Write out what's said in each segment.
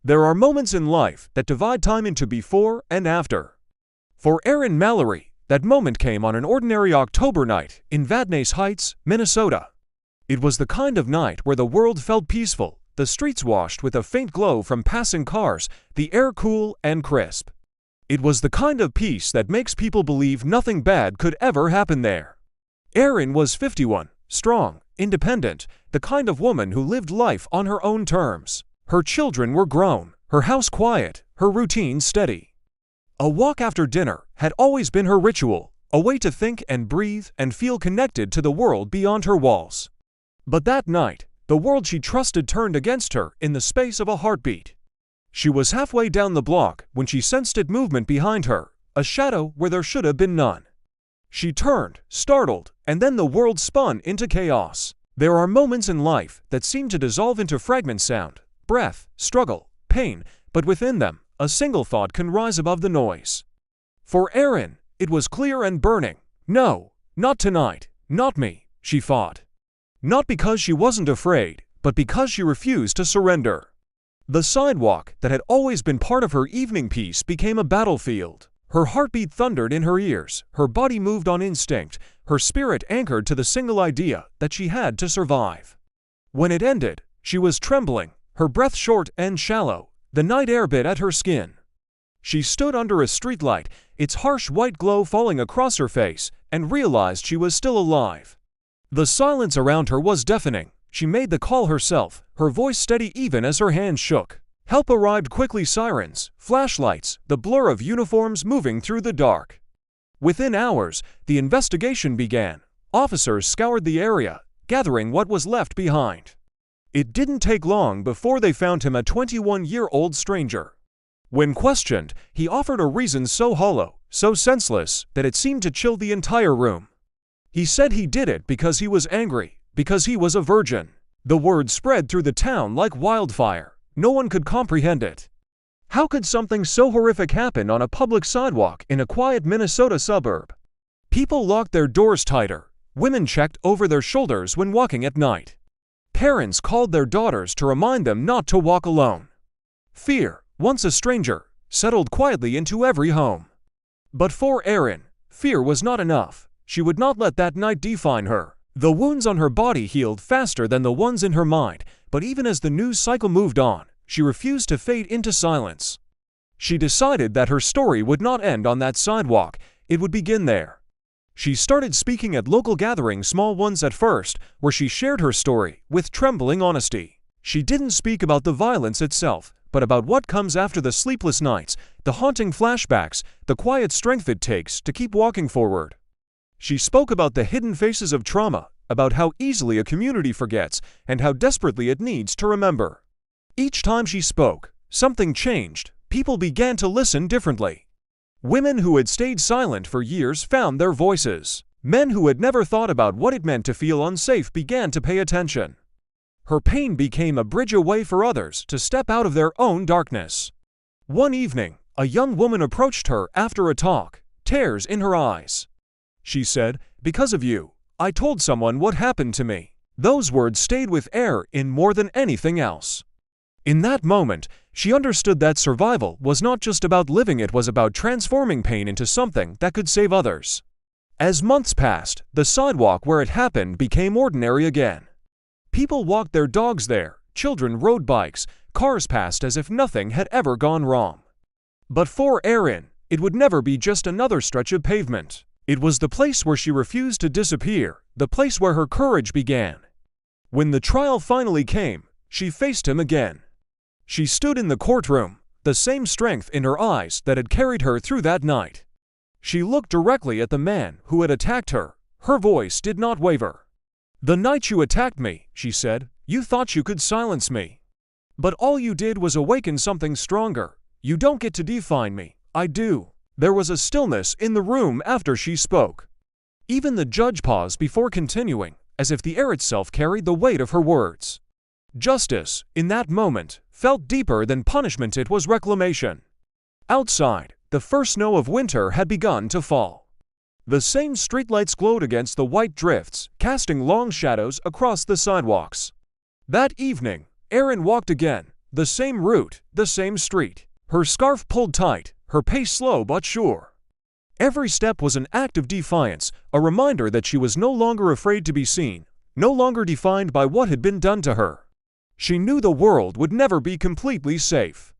There are moments in life that divide time into before and after. For Erin Mallory, that moment came on an ordinary October night in Vadnais Heights, Minnesota. It was the kind of night where the world felt peaceful, the streets washed with a faint glow from passing cars, the air cool and crisp. It was the kind of peace that makes people believe nothing bad could ever happen there. Erin was 51, strong, independent, the kind of woman who lived life on her own terms. Her children were grown, her house quiet, her routine steady. A walk after dinner had always been her ritual, a way to think and breathe and feel connected to the world beyond her walls. But that night, the world she trusted turned against her in the space of a heartbeat. She was halfway down the block when she sensed it movement behind her, a shadow where there should have been none. She turned, startled, and then the world spun into chaos. There are moments in life that seem to dissolve into fragment sound, breath, struggle, pain, but within them, a single thought can rise above the noise. For Erin, it was clear and burning. No, not tonight, not me, she fought. Not because she wasn't afraid, but because she refused to surrender. The sidewalk that had always been part of her evening peace became a battlefield. Her heartbeat thundered in her ears, her body moved on instinct, her spirit anchored to the single idea that she had to survive. When it ended, she was trembling, her breath short and shallow, the night air bit at her skin. She stood under a streetlight, its harsh white glow falling across her face, and realized she was still alive. The silence around her was deafening. She made the call herself, her voice steady even as her hands shook. Help arrived quickly, sirens, flashlights, the blur of uniforms moving through the dark. Within hours, the investigation began. Officers scoured the area, gathering what was left behind. It didn't take long before they found him, a 21-year-old stranger. When questioned, he offered a reason so hollow, so senseless, that it seemed to chill the entire room. He said he did it because he was angry, because he was a virgin. The word spread through the town like wildfire. No one could comprehend it. How could something so horrific happen on a public sidewalk in a quiet Minnesota suburb? People locked their doors tighter. Women checked over their shoulders when walking at night. Parents called their daughters to remind them not to walk alone. Fear, once a stranger, settled quietly into every home. But for Erin, fear was not enough. She would not let that night define her. The wounds on her body healed faster than the ones in her mind, but even as the news cycle moved on, she refused to fade into silence. She decided that her story would not end on that sidewalk, it would begin there. She started speaking at local gatherings, small ones at first, where she shared her story with trembling honesty. She didn't speak about the violence itself, but about what comes after, the sleepless nights, the haunting flashbacks, the quiet strength it takes to keep walking forward. She spoke about the hidden faces of trauma, about how easily a community forgets, and how desperately it needs to remember. Each time she spoke, something changed. People began to listen differently. Women who had stayed silent for years found their voices. Men who had never thought about what it meant to feel unsafe began to pay attention. Her pain became a bridge away for others to step out of their own darkness. One evening, a young woman approached her after a talk, tears in her eyes. She said, "Because of you, I told someone what happened to me." Those words stayed with Erin more than anything else. In that moment, she understood that survival was not just about living, it was about transforming pain into something that could save others. As months passed, the sidewalk where it happened became ordinary again. People walked their dogs there, children rode bikes, cars passed as if nothing had ever gone wrong. But for Erin, it would never be just another stretch of pavement. It was the place where she refused to disappear, the place where her courage began. When the trial finally came, she faced him again. She stood in the courtroom, the same strength in her eyes that had carried her through that night. She looked directly at the man who had attacked her. Her voice did not waver. "The night you attacked me," she said, "you thought you could silence me. But all you did was awaken something stronger. You don't get to define me, I do." There was a stillness in the room after she spoke. Even the judge paused before continuing, as if the air itself carried the weight of her words. Justice, in that moment, felt deeper than punishment, it was reclamation. Outside, the first snow of winter had begun to fall. The same streetlights glowed against the white drifts, casting long shadows across the sidewalks. That evening, Erin walked again, the same route, the same street. Her scarf pulled tight, her pace slow but sure. Every step was an act of defiance, a reminder that she was no longer afraid to be seen, no longer defined by what had been done to her. She knew the world would never be completely safe.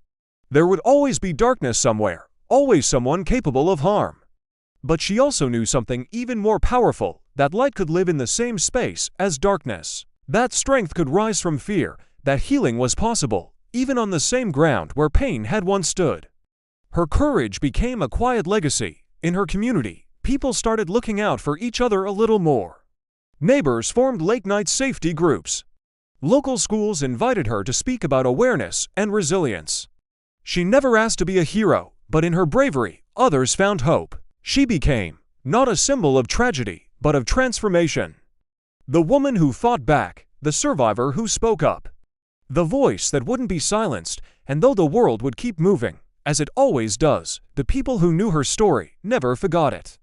There would always be darkness somewhere, always someone capable of harm. But she also knew something even more powerful, that light could live in the same space as darkness. That strength could rise from fear, that healing was possible, even on the same ground where pain had once stood. Her courage became a quiet legacy. In her community, people started looking out for each other a little more. Neighbors formed late-night safety groups. Local schools invited her to speak about awareness and resilience. She never asked to be a hero, but in her bravery, others found hope. She became not a symbol of tragedy, but of transformation. The woman who fought back, the survivor who spoke up. The voice that wouldn't be silenced, and though the world would keep moving, as it always does, the people who knew her story never forgot it.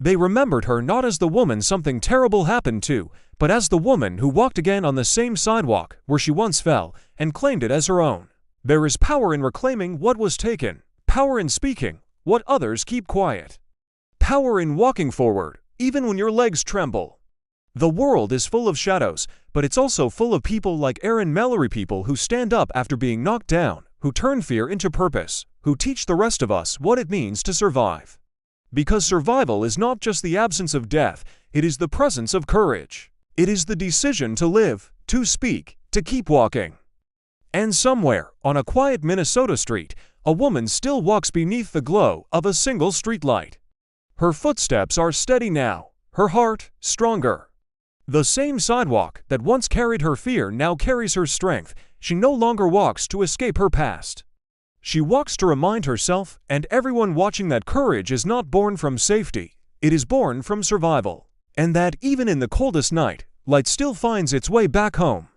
They remembered her not as the woman something terrible happened to, but as the woman who walked again on the same sidewalk where she once fell and claimed it as her own. There is power in reclaiming what was taken, power in speaking what others keep quiet, power in walking forward, even when your legs tremble. The world is full of shadows, but it's also full of people like Erin Mallory, people who stand up after being knocked down, who turn fear into purpose, who teach the rest of us what it means to survive. Because survival is not just the absence of death, it is the presence of courage. It is the decision to live, to speak, to keep walking. And somewhere, on a quiet Minnesota street, a woman still walks beneath the glow of a single streetlight. Her footsteps are steady now, her heart stronger. The same sidewalk that once carried her fear now carries her strength. She no longer walks to escape her past. She walks to remind herself and everyone watching that courage is not born from safety, it is born from survival. And that even in the coldest night, light still finds its way back home.